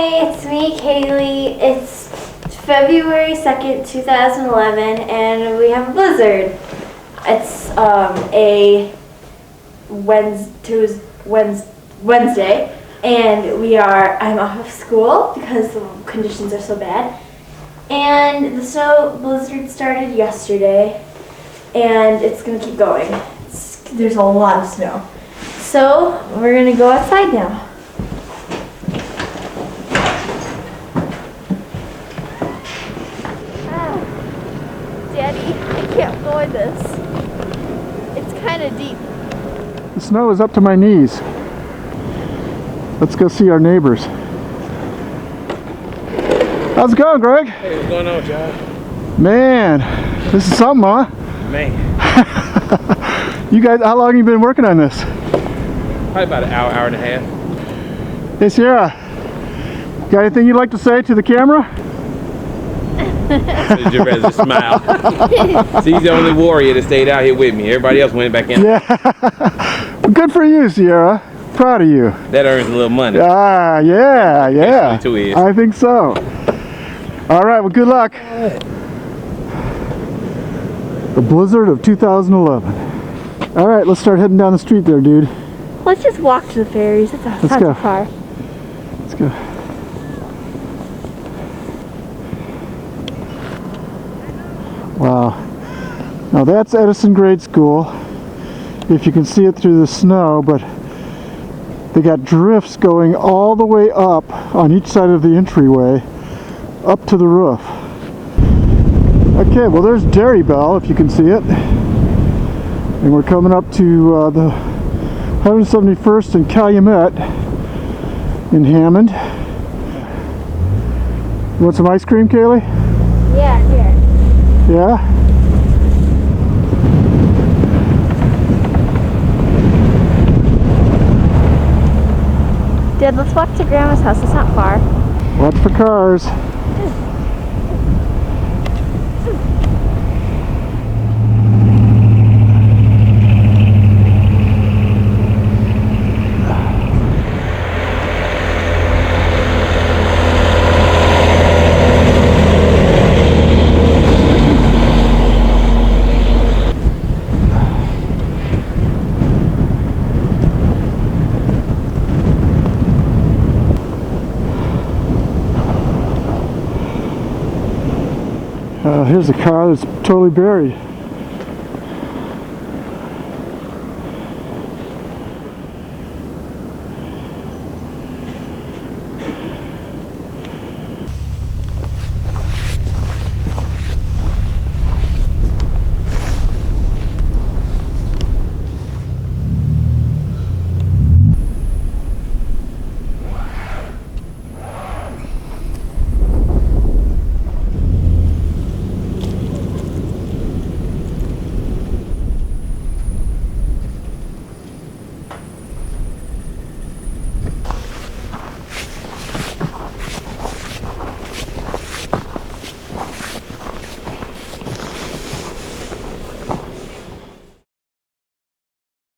Hi, it's me, Kaylee. It's February 2nd, 2011, and we have a blizzard. It's a Wednesday, and I'm off of school because the conditions are so bad. And the snow blizzard started yesterday, and it's going to keep going. There's a lot of snow. So we're going to go outside now. Daddy, I can't go in this. It's kind of deep. The snow is up to my knees. Let's go see our neighbors. How's it going, Greg? Hey, what's going on, John? Man, this is something, huh? Man. You guys, how long have you been working on this? Probably about an hour and a half. Hey, Sierra, got anything you'd like to say to the camera? Just rather just smile. See, he's the only warrior that stayed out here with me. Everybody else went back in. Yeah. Well, good for you, Sierra. Proud of you. That earns a little money. Ah, yeah. Is. I think so. All right, well, good luck. The blizzard of 2011. All right, let's start heading down the street there, dude. Let's just walk to the ferries. It's not too far. Let's go. Wow. Now that's Edison Grade School, if you can see it through the snow, but they got drifts going all the way up on each side of the entryway, up to the roof. Okay, well there's Dairy Bell, if you can see it. And we're coming up to the 171st and Calumet in Hammond. You want some ice cream, Kaylee? Yeah, here. Yeah? Dad, let's walk to Grandma's house. It's not far. Watch for cars. Here's a car that's totally buried.